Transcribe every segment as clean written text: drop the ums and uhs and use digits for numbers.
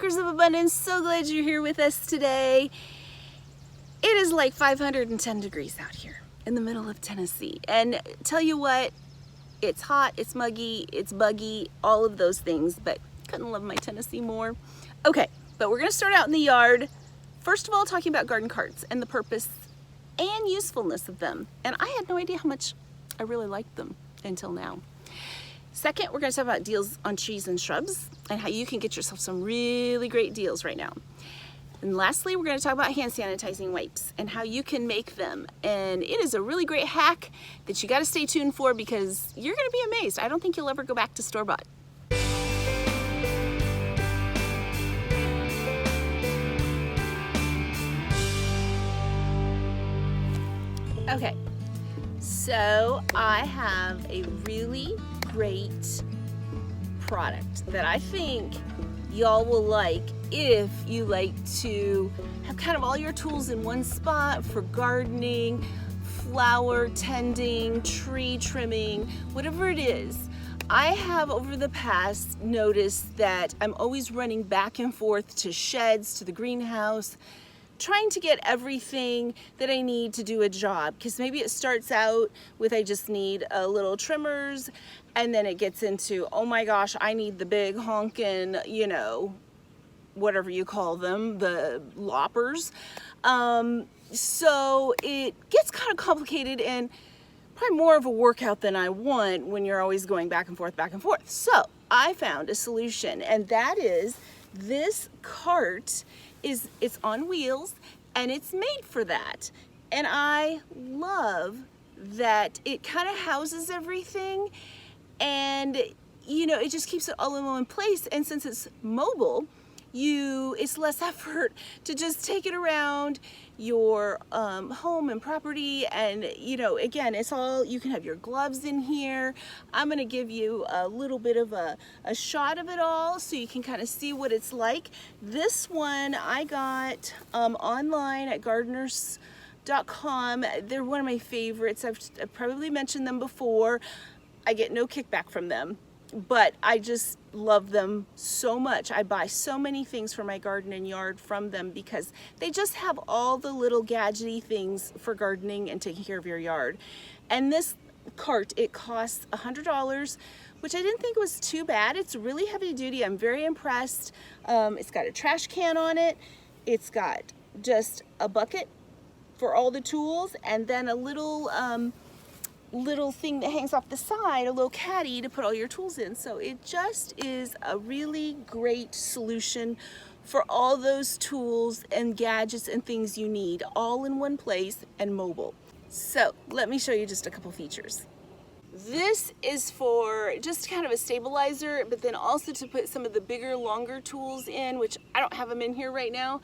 Walkers of Abundance, so glad you're here with us today. It is like 510 degrees out here in the middle of Tennessee. And tell you what, it's hot, it's muggy, it's buggy, all of those things, but couldn't love my Tennessee more. Okay, but we're gonna start out in the yard. First of all, talking about garden carts and the purpose and usefulness of them. And I had no idea how much I really liked them until now. Second, we're going to talk about deals on trees and shrubs and how you can get yourself some really great deals right now. And lastly, we're going to talk about hand sanitizing wipes and how you can make them. And it is a really great hack that you got to stay tuned for because you're going to be amazed. I don't think you'll ever go back to store-bought. Okay, so I have a really great product that I think y'all will like if you like to have kind of all your tools in one spot for gardening, flower tending, tree trimming, whatever it is. I have over the past noticed that I'm always running back and forth to sheds, to the greenhouse, trying to get everything that I need to do a job, because maybe it starts out with I just need a little trimmers, and then it gets into, oh my gosh, I need the big honkin', you know, whatever you call them, the loppers. So it gets kind of complicated and probably more of a workout than I want when you're always going back and forth, back and forth. So I found a solution, and that is this cart. It's on wheels and it's made for that, and I love that it kind of houses everything, and you know, it just keeps it all in one place. And since it's mobile, it's less effort to just take it around your home and property. And you know, again, it's all, you can have your gloves in here. I'm gonna give you a little bit of a shot of it all so you can kind of see what it's like. This one I got online at gardeners.com. They're one of my favorites. I've probably mentioned them before. I get no kickback from them, but I just love them so much. I buy so many things for my garden and yard from them because they just have all the little gadgety things for gardening and taking care of your yard. And this cart, it costs $100, which I didn't think was too bad. It's really heavy duty. I'm very impressed. It's got a trash can on it. It's got just a bucket for all the tools, and then a little thing that hangs off the side, a little caddy to put all your tools in. So it just is a really great solution for all those tools and gadgets and things you need, all in one place and mobile. So let me show you just a couple features. This is for just kind of a stabilizer, but then also to put some of the bigger, longer tools in, which I don't have them in here right now,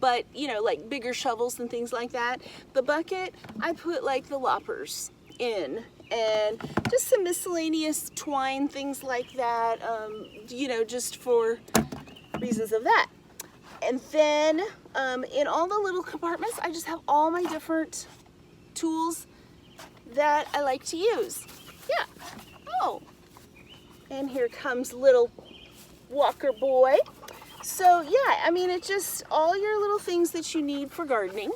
but you know, like bigger shovels and things like that. The bucket, I put like the loppers in, and just some miscellaneous twine, things like that, you know, just for reasons of that. And then in all the little compartments, I just have all my different tools that I like to use. Yeah. Oh, and here comes little Walker boy. So yeah, I mean, it's just all your little things that you need for gardening,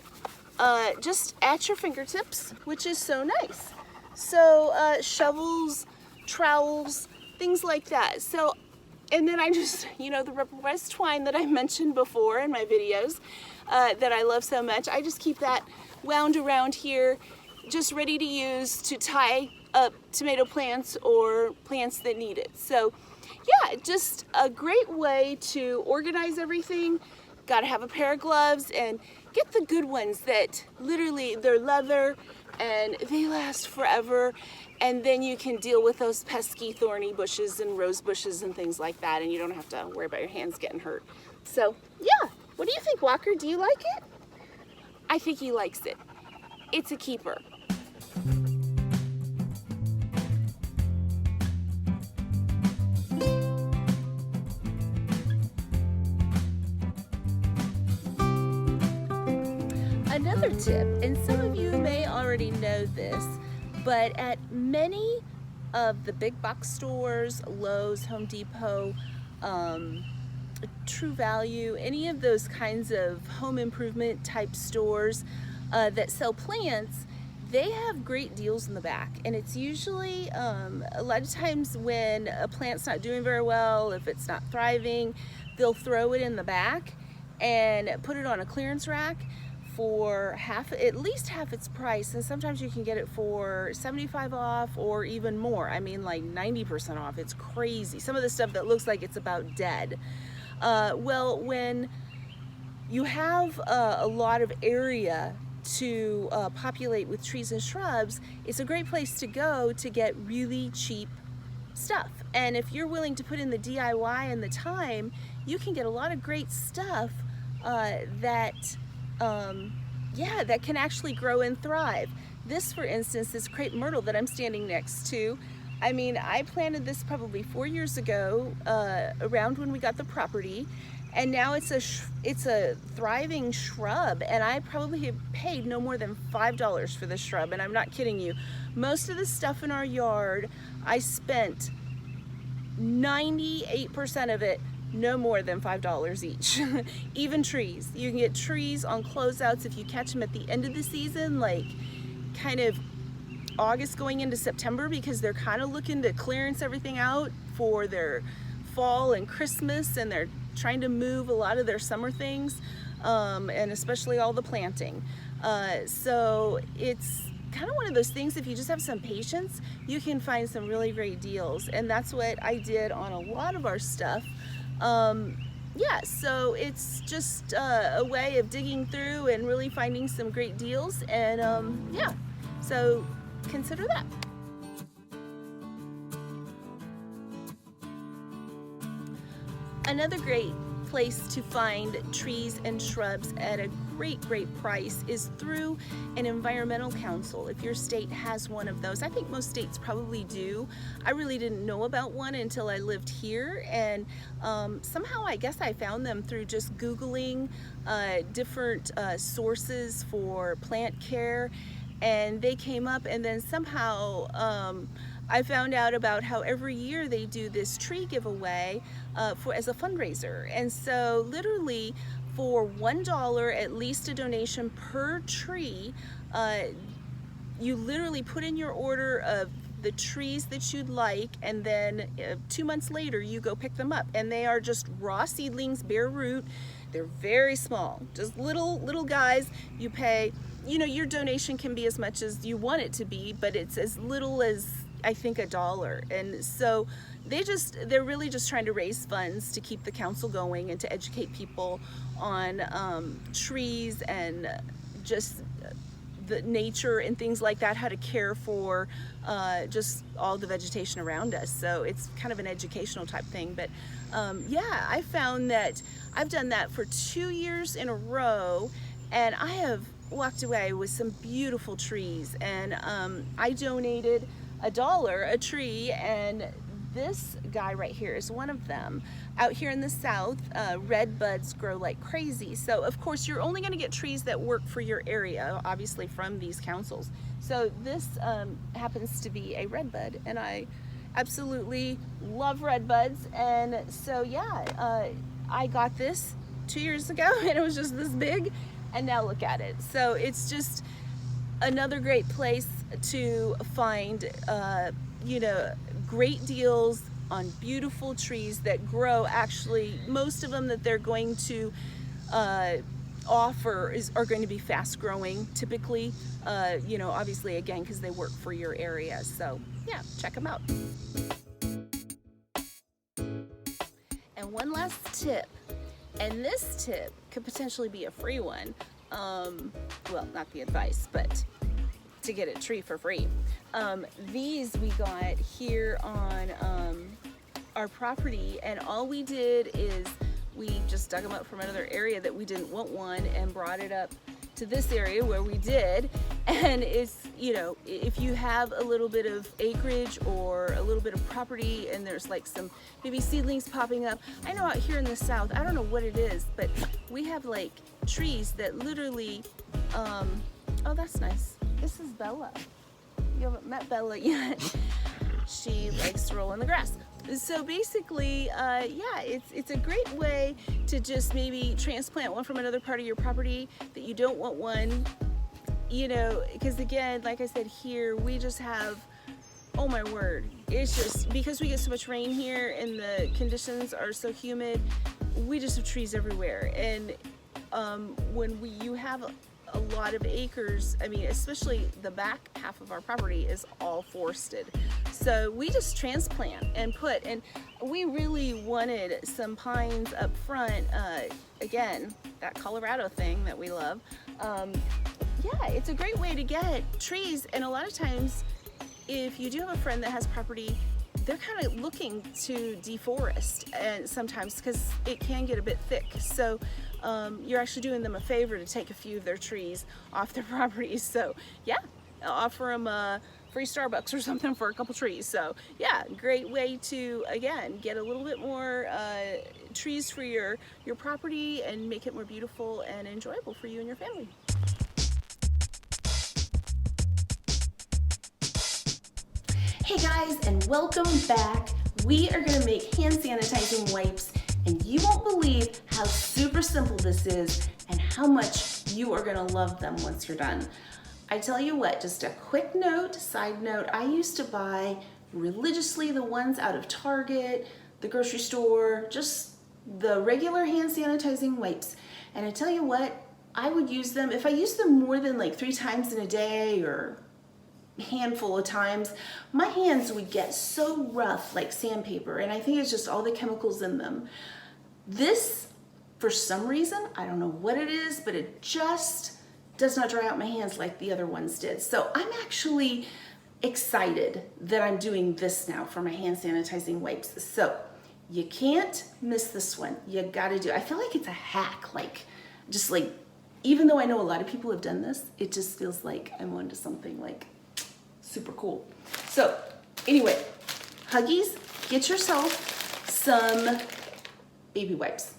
just at your fingertips, which is so nice. So shovels, trowels, things like that. So, and then I just, you know, the rubberized twine that I mentioned before in my videos that I love so much, I just keep that wound around here, just ready to use to tie up tomato plants or plants that need it. So yeah, just a great way to organize everything. Got to have a pair of gloves and get the good ones that literally they're leather and they last forever, and then you can deal with those pesky thorny bushes and rose bushes and things like that, and you don't have to worry about your hands getting hurt. So yeah, what do you think, Walker? Do you like it? I think he likes it. It's a keeper. Another tip, and some of you may already know this, but at many of the big box stores, Lowe's, Home Depot, True Value, any of those kinds of home improvement type stores that sell plants, they have great deals in the back. And it's usually a lot of times when a plant's not doing very well, if it's not thriving, they'll throw it in the back and put it on a clearance rack for at least half its price, and sometimes you can get it for 75 off or even more. I mean, like 90% off. It's crazy. Some of the stuff that looks like it's about dead. Well, when you have a lot of area to populate with trees and shrubs, it's a great place to go to get really cheap stuff. And if you're willing to put in the DIY and the time, you can get a lot of great stuff that can actually grow and thrive. This, for instance, this crepe myrtle that I'm standing next to, I mean, I planted this probably 4 years ago, around when we got the property, and now it's a thriving shrub, and I probably have paid no more than $5 for this shrub, and I'm not kidding you. Most of the stuff in our yard, I spent 98% of it no more than $5 each. Even trees. You can get trees on closeouts if you catch them at the end of the season, like kind of August going into September, because they're kind of looking to clearance everything out for their fall and Christmas, and they're trying to move a lot of their summer things, and especially all the planting. So it's kind of one of those things, if you just have some patience, you can find some really great deals, and that's what I did on a lot of our stuff. Yeah, so it's just a way of digging through and really finding some great deals, and yeah, so consider that. Another great place to find trees and shrubs at a great price is through an environmental council. If your state has one of those, I think most states probably do. I really didn't know about one until I lived here, and somehow I guess I found them through just Googling different sources for plant care, and they came up, and then somehow I found out about how every year they do this tree giveaway as a fundraiser. And so literally for $1, at least a donation per tree, you literally put in your order of the trees that you'd like, and then 2 months later you go pick them up, and they are just raw seedlings, bare root. They're very small, just little guys. You pay, you know, your donation can be as much as you want it to be, but it's as little as I think $1. And so they're really just trying to raise funds to keep the council going and to educate people on trees and just the nature and things like that, how to care for just all the vegetation around us. So it's kind of an educational type thing. But yeah, I found that I've done that for 2 years in a row, and I have walked away with some beautiful trees. And I donated $1 a tree, and this guy right here is one of them. Out here in the south, red buds grow like crazy. So of course you're only going to get trees that work for your area, obviously from these councils. So this happens to be a red bud, and I absolutely love red buds. And so yeah, I got this 2 years ago, and it was just this big, and now look at it. So it's just another great place to find you know, great deals on beautiful trees that grow. Actually, most of them that they're going to offer are going to be fast growing typically, you know, obviously again because they work for your area. So yeah, check them out. And one last tip, and this tip could potentially be a free one. Well, not the advice, but to get a tree for free. These we got here on our property, and all we did is we just dug them up from another area that we didn't want one and brought it up to this area where we did. And it's, you know, if you have a little bit of acreage or a little bit of property and there's like some maybe seedlings popping up. I know out here in the south, I don't know what it is, but we have like trees that literally, oh, that's nice. This is Bella. You haven't met Bella yet. She likes to roll in the grass. So basically, yeah, it's a great way to just maybe transplant one from another part of your property that you don't want one, you know, because again, like I said, here we just have, oh my word, it's just because we get so much rain here and the conditions are so humid, we just have trees everywhere. And when you have a lot of acres, I mean, especially the back half of our property is all forested. So we just transplant and put, and we really wanted some pines up front. Again, that Colorado thing that we love. Yeah, it's a great way to get trees. And a lot of times, if you do have a friend that has property, they're kind of looking to deforest, and sometimes because it can get a bit thick. So you're actually doing them a favor to take a few of their trees off their properties. So yeah, offer them a free Starbucks or something for a couple trees. So yeah, great way to, again, get a little bit more trees for your property and make it more beautiful and enjoyable for you and your family. Hey guys, and welcome back. We are gonna make hand sanitizing wipes, and you won't believe how super simple this is and how much you are gonna love them once you're done. I tell you what, just a quick note, side note, I used to buy religiously the ones out of Target, the grocery store, just the regular hand sanitizing wipes. And I tell you what, I would use them, if I used them more than like 3 times in a day or handful of times, my hands would get so rough like sandpaper, and I think it's just all the chemicals in them. This, for some reason, I don't know what it is, but it just does not dry out my hands like the other ones did. So I'm actually excited that I'm doing this now for my hand sanitizing wipes. So you can't miss this one. You gotta do it. I feel like it's a hack, just like, even though I know a lot of people have done this, it just feels like I'm onto something like super cool. So anyway, Huggies, get yourself some baby wipes.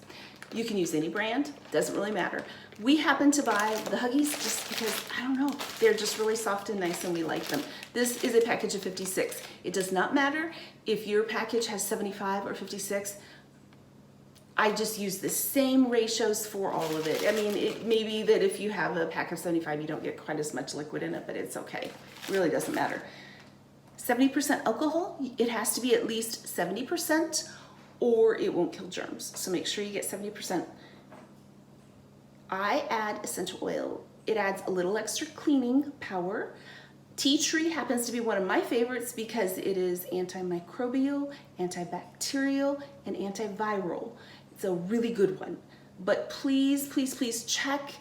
You can use any brand, doesn't really matter. We happen to buy the Huggies just because, I don't know, they're just really soft and nice and we like them. This is a package of 56. It does not matter if your package has 75 or 56. I just use the same ratios for all of it. I mean, it may be that if you have a pack of 75, you don't get quite as much liquid in it, but it's okay. It really doesn't matter. 70% alcohol, it has to be at least 70% or it won't kill germs. So make sure you get 70%. I add essential oil. It adds a little extra cleaning power. Tea tree happens to be one of my favorites because it is antimicrobial, antibacterial, and antiviral. It's a really good one. But please, please, please check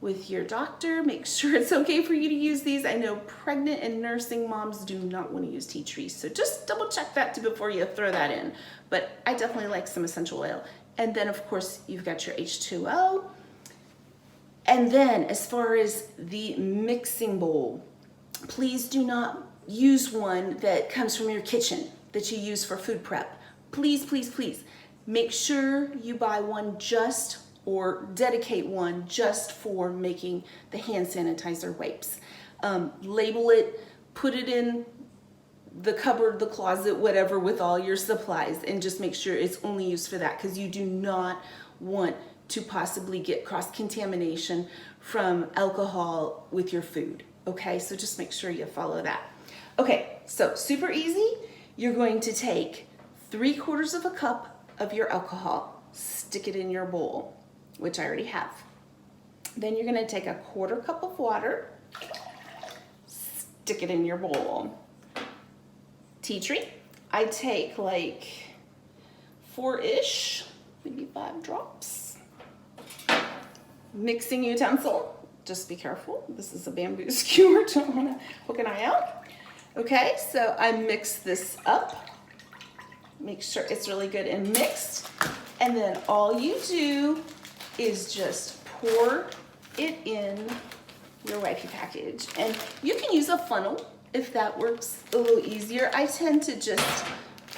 with your doctor. Make sure it's okay for you to use these. I know pregnant and nursing moms do not want to use tea tree, so just double check that before you throw that in. But I definitely like some essential oil. And then of course you've got your H2O. And then as far as the mixing bowl, please do not use one that comes from your kitchen that you use for food prep. Please, please, please. Make sure you buy one or dedicate one just for making the hand sanitizer wipes. Label it, put it in the cupboard, the closet, whatever, with all your supplies, and just make sure it's only used for that, because you do not want to possibly get cross-contamination from alcohol with your food. Okay, so just make sure you follow that. Okay, so super easy. You're going to take 3/4 of a cup of your alcohol, stick it in your bowl, which I already have. Then you're gonna take a 1/4 cup of water, stick it in your bowl. Tea tree, I take like 4-ish, maybe 5 drops. Mixing utensil, just be careful. This is a bamboo skewer, don't wanna hook an eye out. Okay, so I mix this up. Make sure it's really good and mixed. And then all you do is just pour it in your wipey package. And you can use a funnel if that works a little easier. I tend to just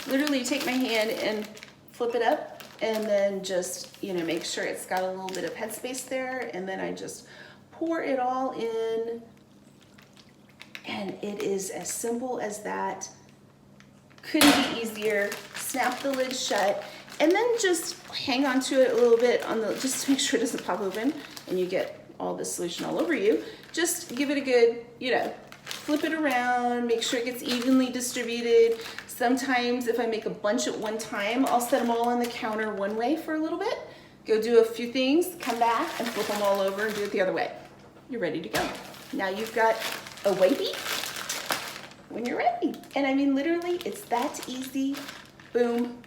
literally take my hand and flip it up and then just, make sure it's got a little bit of headspace there. And then I just pour it all in. And it is as simple as that. Couldn't be easier. Snap the lid shut, and then just hang on to it a little bit just to make sure it doesn't pop open and you get all this solution all over you. Just give it a good, flip it around, make sure it gets evenly distributed. Sometimes if I make a bunch at one time, I'll set them all on the counter one way for a little bit, go do a few things, come back and flip them all over and do it the other way. You're ready to go. Now you've got a wipey when you're ready. And I mean, literally, it's that easy. Boom.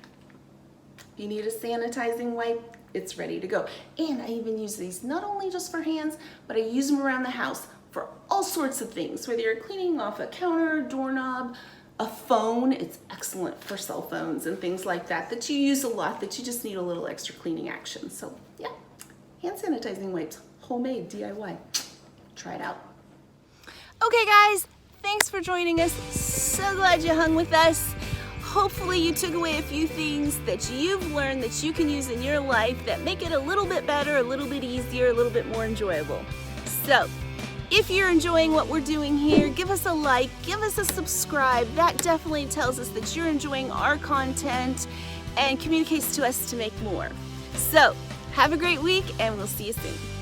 You need a sanitizing wipe, it's ready to go. And I even use these not only just for hands, but I use them around the house for all sorts of things. Whether you're cleaning off a counter, doorknob, a phone, it's excellent for cell phones and things like that that you use a lot, that you just need a little extra cleaning action. So yeah, hand sanitizing wipes, homemade, DIY. Try it out. Okay guys, thanks for joining us. So glad you hung with us. Hopefully you took away a few things that you've learned that you can use in your life that make it a little bit better, a little bit easier, a little bit more enjoyable. So, if you're enjoying what we're doing here, give us a like, give us a subscribe. That definitely tells us that you're enjoying our content and communicates to us to make more. So, have a great week and we'll see you soon.